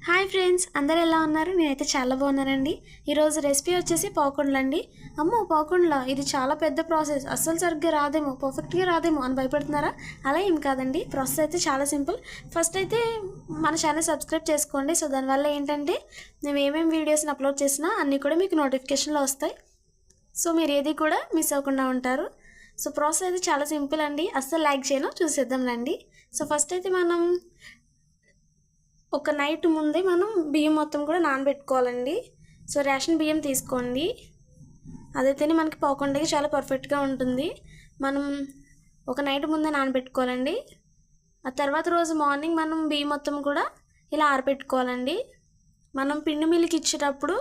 Hi friends, అందరు ఎలా ఉన్నారు? నేనైతే చాలా బాగున్నానండి. ఈరోజు రెసిపీ వచ్చేసి పావుకుండలండి. అమ్మో, పావుకుండలా? ఇది చాలా పెద్ద ప్రాసెస్, అస్సలు సరిగ్గా రాదేమో, పర్ఫెక్ట్గా రాదేమో అని భయపడుతున్నారా? అలా ఏం కాదండి, ప్రాసెస్ అయితే చాలా సింపుల్. ఫస్ట్ అయితే మన ఛానల్ సబ్స్క్రైబ్ చేసుకోండి. సో దానివల్ల ఏంటంటే మేము ఏమేమి వీడియోస్ని అప్లోడ్ చేసినా అన్నీ కూడా మీకు నోటిఫికేషన్లో వస్తాయి. సో మీరు ఏది కూడా మిస్ అవ్వకుండా ఉంటారు. సో ప్రాసెస్ అయితే చాలా సింపుల్ అండి, అస్సలు లైక్ చేయను. చూసేద్దాం రండి. సో ఫస్ట్ అయితే మనం ఒక నైట్ ముందే మనం బియ్యం మొత్తం కూడా నానబెట్టుకోవాలండి. సో రేషన్ బియ్యం తీసుకోండి, అదైతేనే మనకి పావుకుండకి చాలా పర్ఫెక్ట్గా ఉంటుంది. మనం ఒక నైట్ ముందే నానబెట్టుకోవాలండి. ఆ తర్వాత రోజు మార్నింగ్ మనం బియ్యం మొత్తం కూడా ఇలా ఆరబెట్టుకోవాలండి. మనం పిండి మిల్లుకి ఇచ్చేటప్పుడు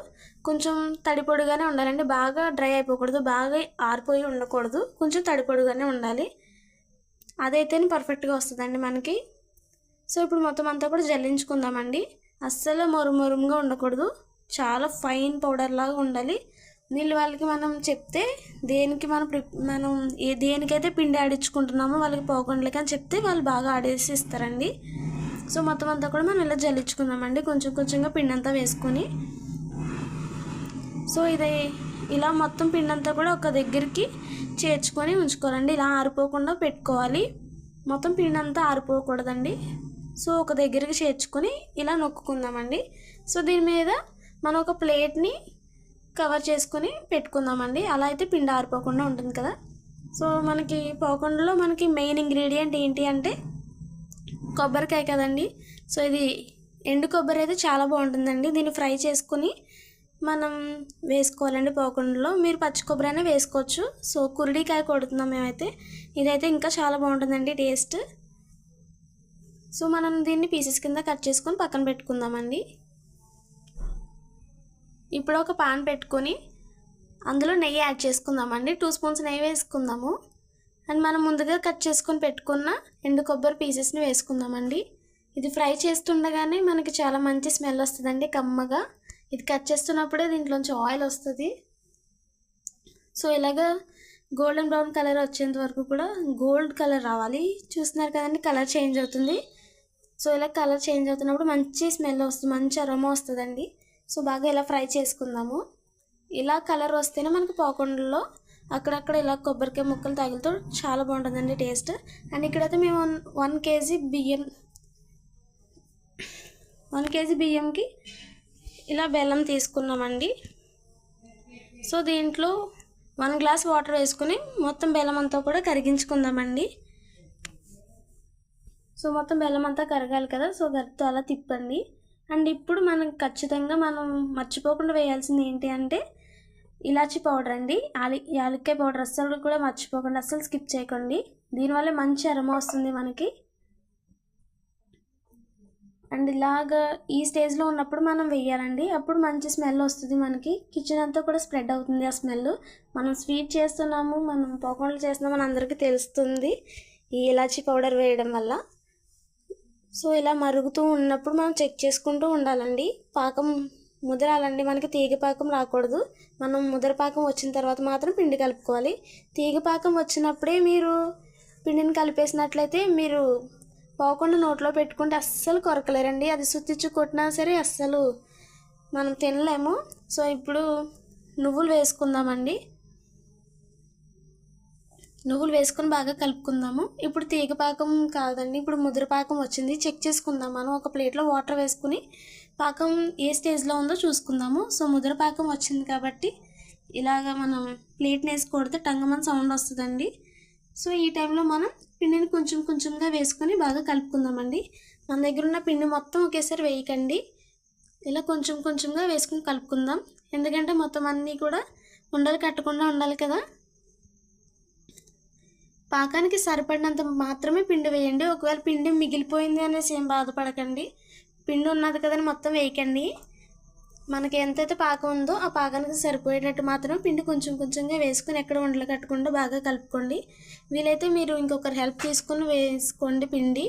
కొంచెం తడి పొడిగానే ఉండాలండి, బాగా డ్రై అయిపోకూడదు, బాగా ఆరిపోయి ఉండకూడదు, కొంచెం తడి పొడిగానే ఉండాలి. అదైతేనే పర్ఫెక్ట్గా వస్తుందండి మనకి. సో ఇప్పుడు మొత్తం అంతా కూడా జల్లించుకుందామండి. అస్సలు మొరుమురుముగా ఉండకూడదు, చాలా ఫైన్ పౌడర్ లాగా ఉండాలి. వీళ్ళు వాళ్ళకి మనం చెప్తే దేనికి మనం దేనికైతే పిండి ఆడించుకుంటున్నామో వాళ్ళకి పావుకుండలకి అని చెప్తే వాళ్ళు బాగా ఆడేసి ఇస్తారండి. సో మొత్తం అంతా కూడా మనం ఇలా జల్లించుకుందామండి, కొంచెం కొంచెంగా పిండి అంతా వేసుకొని. సో ఇది ఇలా మొత్తం పిండి అంతా కూడా ఒక దగ్గరికి చేర్చుకొని ఉంచుకోవాలండి. ఇలా ఆరిపోకుండా పెట్టుకోవాలి, మొత్తం పిండి అంతా ఆరిపోకూడదండి. సో ఒక దగ్గరికి చేర్చుకొని ఇలా నొక్కుందామండి. సో దీని మీద మనం ఒక ప్లేట్ని కవర్ చేసుకొని పెట్టుకుందామండి, అలా అయితే పిండి ఆరిపోకుండా ఉంటుంది కదా. సో మనకి పావుకుండలో మనకి మెయిన్ ఇంగ్రీడియంట్ ఏంటి అంటే కొబ్బరికాయ కదండి. సో ఇది ఎండు కొబ్బరి అయితే చాలా బాగుంటుందండి. దీన్ని ఫ్రై చేసుకొని మనం వేసుకోవాలండి పావుకుండలో. మీరు పచ్చి కొబ్బరి అయినా వేసుకోవచ్చు. సో కురిడికాయ కొడుతున్నాం మేమైతే, ఇదైతే ఇంకా చాలా బాగుంటుందండి టేస్ట్. సో మనం దీన్ని పీసెస్ కింద కట్ చేసుకొని పక్కన పెట్టుకుందామండి. ఇప్పుడు ఒక పాన్ పెట్టుకొని అందులో నెయ్యి యాడ్ చేసుకుందామండి. 2 స్పూన్స్ నెయ్యి వేసుకుందాము. అండ్ మనం ముందుగా కట్ చేసుకొని పెట్టుకున్న ఎండు కొబ్బరి పీసెస్ని వేసుకుందామండి. ఇది ఫ్రై చేస్తుండగానే మనకి చాలా మంచి స్మెల్ వస్తుందండి, కమ్మగా. ఇది కట్ చేస్తున్నప్పుడే దీంట్లోంచి ఆయిల్ వస్తుంది. సో ఇలాగా గోల్డెన్ బ్రౌన్ కలర్ వచ్చేంత వరకు కూడా గోల్డ్ కలర్ రావాలి. చూస్తున్నారు కదండి, కలర్ చేంజ్ అవుతుంది. సో ఇలా కలర్ చేంజ్ అవుతున్నప్పుడు మంచి స్మెల్ వస్తుంది, మంచి అరోమా వస్తుందండి. సో బాగా ఇలా ఫ్రై చేసుకుందాము. ఇలా కలర్ వస్తేనే మనకి పావుకుండలో అక్కడక్కడ ఇలా కొబ్బరికాయ ముక్కలు తగులుతూ చాలా బాగుంటుందండి టేస్ట్. అండ్ ఇక్కడైతే మేము 1 కేజీ బియ్యంకి ఇలా బెల్లం తీసుకున్నామండి. సో దీంట్లో 1 గ్లాస్ వాటర్ వేసుకుని మొత్తం బెల్లం అంతా కూడా కరిగించుకుందామండి. సో మొత్తం బెల్లం అంతా కరగాలి కదా, సో గరిటెతో అలా తిప్పండి. అండ్ ఇప్పుడు మనం ఖచ్చితంగా మర్చిపోకుండా వేయాల్సింది ఏంటి అంటే ఇలాచీ పౌడర్ అండి, యాలక్కాయ పౌడర్. అస్సలు కూడా మర్చిపోకుండా, అస్సలు స్కిప్ చేయకండి, దీనివల్ల మంచి అరోమా వస్తుంది మనకి. అండ్ ఇలాగా ఈ స్టేజ్లో ఉన్నప్పుడు మనం వేయాలండి, అప్పుడు మంచి స్మెల్ వస్తుంది మనకి. కిచెన్ అంతా కూడా స్ప్రెడ్ అవుతుంది ఆ స్మెల్. మనం స్వీట్ చేస్తున్నాము, మనం పావుకుండలు చేస్తున్నాము అని అందరికీ తెలుస్తుంది ఈ ఇలాచీ పౌడర్ వేయడం వల్ల. సో ఇలా మరుగుతూ ఉన్నప్పుడు మనం చెక్ చేసుకుంటూ ఉండాలండి. పాకం ముదరాలండి, మనకి తీగ పాకం రాకూడదు. మనం ముదర పాకం వచ్చిన తర్వాత మాత్రం పిండి కలుపుకోవాలి. తీగ పాకం వచ్చినప్పుడే మీరు పిండిని కలిపేసినట్లయితే మీరు పావుకుండ నోట్లో పెట్టుకుంటే అస్సలు కొరకలేరండి. అది సుత్తిచ్చు కొట్టినా సరే అస్సలు మనం తినలేము. సో ఇప్పుడు నువ్వులు వేసుకుందామండి. నువ్వులు వేసుకొని బాగా కలుపుకుందాము. ఇప్పుడు తీగపాకం కాదండి, ఇప్పుడు ముద్రపాకం వచ్చింది. చెక్ చేసుకుందాం. మనం ఒక ప్లేట్లో వాటర్ వేసుకుని పాకం ఏ స్టేజ్లో ఉందో చూసుకుందాము. సో ముద్రపాకం వచ్చింది కాబట్టి ఇలాగ మనం ప్లేట్ని వేసి కొడితే టంగమని సౌండ్ వస్తుందండి. సో ఈ టైంలో మనం పిండిని కొంచెం కొంచెంగా వేసుకొని బాగా కలుపుకుందామండి. మన దగ్గర ఉన్న పిండి మొత్తం ఒకేసారి వేయకండి, ఇలా కొంచెం కొంచెంగా వేసుకుని కలుపుకుందాం. ఎందుకంటే మొత్తం అన్నీ కూడా ఉండలు కట్టకుండా ఉండాలి కదా. పాకానికి సరిపడినంత మాత్రమే పిండి వేయండి. ఒకవేళ పిండి మిగిలిపోయింది అనేసి ఏం బాధపడకండి, పిండి ఉన్నది కదని మొత్తం వేయకండి. మనకి ఎంతైతే పాకం ఉందో ఆ పాకానికి సరిపోయేటట్టు మాత్రమే పిండి కొంచెం కొంచెంగా వేసుకొని ఎక్కడ ఉండలు కట్టకుండా బాగా కలుపుకోండి. వీలైతే మీరు ఇంకొకరు హెల్ప్ తీసుకుని వేసుకోండి పిండి.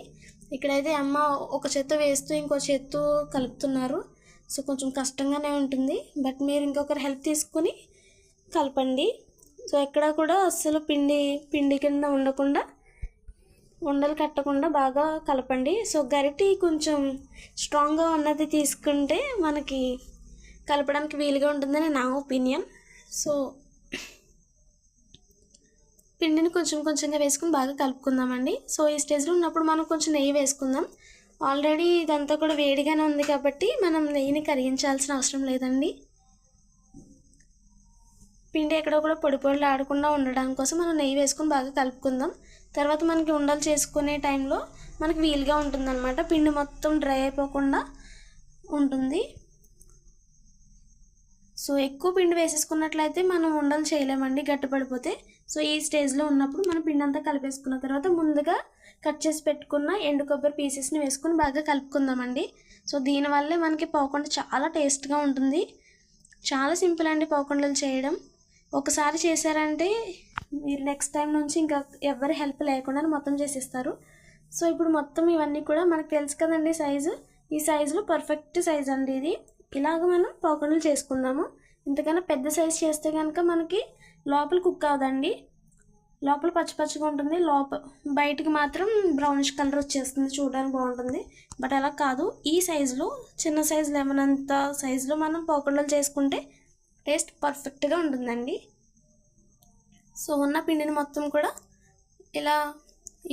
ఇక్కడైతే అమ్మ ఒక చేత్తో వేస్తూ ఇంకో చేత్తో కలుపుతున్నారు. సో కొంచెం కష్టంగానే ఉంటుంది, బట్ మీరు ఇంకొకరు హెల్ప్ తీసుకుని కలపండి. సో ఎక్కడ కూడా అస్సలు పిండి కింద ఉండకుండా ఉండలు కట్టకుండా బాగా కలపండి. సో గరిటె కొంచెం స్ట్రాంగ్గా ఉన్నది తీసుకుంటే మనకి కలపడానికి వీలుగా ఉంటుందని నా ఒపీనియన్. సో పిండిని కొంచెం కొంచెంగా వేసుకుని బాగా కలుపుకుందామండి. సో ఈ స్టేజ్లో ఉన్నప్పుడు మనం కొంచెం నెయ్యి వేసుకుందాం. ఆల్రెడీ ఇదంతా కూడా వేడిగానే ఉంది కాబట్టి మనం నెయ్యిని కరిగించాల్సిన అవసరం లేదండి. పిండి ఎక్కడ కూడా పొడి పొడిలు ఆడకుండా ఉండడం కోసం మనం నెయ్యి వేసుకొని బాగా కలుపుకుందాం. తర్వాత మనకి ఉండలు చేసుకునే టైంలో మనకి వీలుగా ఉంటుందన్నమాట. పిండి మొత్తం డ్రై అయిపోకుండా ఉంటుంది. సో ఎక్కువ పిండి వేసేసుకున్నట్లయితే మనం ఉండలు చేయలేమండి, గట్టిపడిపోతే. సో ఈ స్టేజ్లో ఉన్నప్పుడు మనం పిండి అంతా కలిపేసుకున్న తర్వాత ముందుగా కట్ చేసి పెట్టుకున్న ఎండు కొబ్బరి పీసెస్ని వేసుకొని బాగా కలుపుకుందామండి. సో దీనివల్లే మనకి పావుకుండ చాలా టేస్ట్గా ఉంటుంది. చాలా సింపుల్ అండి పావుకుండలు చేయడం. ఒకసారి చేశారంటే మీరు నెక్స్ట్ టైం నుంచి ఇంకా ఎవరి హెల్ప్ లేకుండా మొత్తం చేసేస్తారు. సో ఇప్పుడు మొత్తం ఇవన్నీ కూడా మనకు తెలుసు కదండి సైజు. ఈ సైజులో పర్ఫెక్ట్ సైజ్ అండి ఇది. ఇలాగ మనం పావుకుండలు చేసుకుందాము. ఇంతకన్నా పెద్ద సైజ్ చేస్తే కనుక మనకి లోపల కుక్ అవ్వదండి. లోపల పచ్చిపచ్చిగా ఉంటుంది, బయటికి మాత్రం బ్రౌనిష్ కలర్ వచ్చేస్తుంది, చూడడానికి బాగుంటుంది. బట్ అలా కాదు, ఈ సైజులో చిన్న సైజు లెమన్ అంత సైజులో మనం పావుకుండలు చేసుకుంటే టేస్ట్ పర్ఫెక్ట్గా ఉంటుందండి. సో ఉన్న పిండిని మొత్తం కూడా ఇలా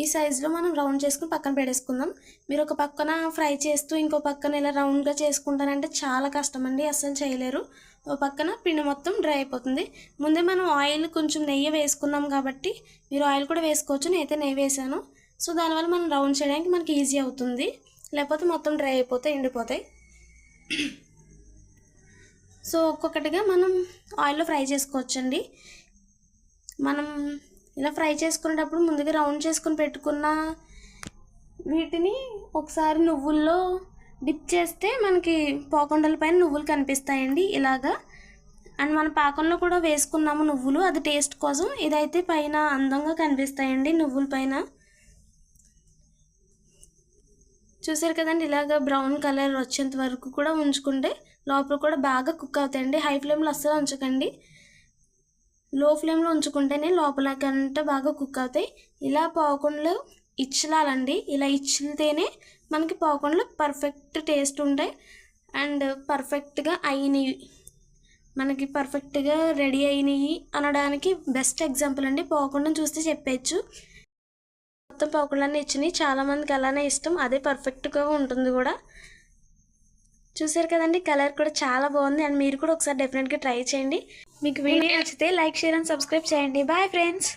ఈ సైజులో మనం రౌండ్ చేసుకుని పక్కన పెట్టేసుకుందాం. మీరు ఒక పక్కన ఫ్రై చేస్తూ ఇంకో పక్కన ఇలా రౌండ్గా చేసుకుంటానంటే చాలా కష్టం అండి, అస్సలు చేయలేరు. ఒక పక్కన పిండి మొత్తం డ్రై అయిపోతుంది. ముందే మనం ఆయిల్ కొంచెం నెయ్యి వేసుకున్నాం కాబట్టి మీరు ఆయిల్ కూడా వేసుకోవచ్చు. నేనైతే నెయ్యి వేసాను. సో దానివల్ల మనం రౌండ్ చేయడానికి మనకి ఈజీ అవుతుంది. లేకపోతే మొత్తం డ్రై అయిపోతాయి, ఎండిపోతాయి. సో ఒక్కొక్కటిగా మనం ఆయిల్లో ఫ్రై చేసుకోవచ్చండి. మనం ఇలా ఫ్రై చేసుకునేటప్పుడు ముందుగా రౌండ్ చేసుకుని పెట్టుకున్న వీటిని ఒకసారి నువ్వుల్లో డిప్ చేస్తే మనకి పావుకుండల పైన నువ్వులు కనిపిస్తాయండి ఇలాగా. అండ్ మన పాకంలో కూడా వేసుకున్నాము నువ్వులు, అది టేస్ట్ కోసం. ఇదైతే పైన అందంగా కనిపిస్తాయండి నువ్వుల పైన. చూసారు కదండి, ఇలాగ బ్రౌన్ కలర్ వచ్చేంత వరకు కూడా ఉంచుకుంటే లోపల కూడా బాగా కుక్ అవుతాయండి. హై ఫ్లేమ్లో అస్సలు ఉంచకండి, లో ఫ్లేమ్లో ఉంచుకుంటేనే లోపల కంటే బాగా కుక్ అవుతాయి. ఇలా పావుకుండలు ఇచ్చలాలండి. ఇలా ఇచ్చితేనే మనకి పావుకుండలు పర్ఫెక్ట్ టేస్ట్ ఉంటాయి అండ్ పర్ఫెక్ట్గా అయినవి, మనకి పర్ఫెక్ట్గా రెడీ అయినవి అనడానికి బెస్ట్ ఎగ్జాంపుల్ అండి. పావుకుండను చూస్తే చెప్పచ్చు. మొత్తం పావుకుండలన్నీ ఇచ్చినాయి, చాలామందికి అలానే ఇష్టం, అదే పర్ఫెక్ట్గా ఉంటుంది కూడా. చూసారు కదండి, కలర్ కూడా చాలా బాగుంది. అండ్ మీరు కూడా ఒకసారి డెఫినెట్గా ట్రై చేయండి. మీకు వీడియో నచ్చితే లైక్, షేర్ అండ్ సబ్స్క్రైబ్ చేయండి. Bye friends.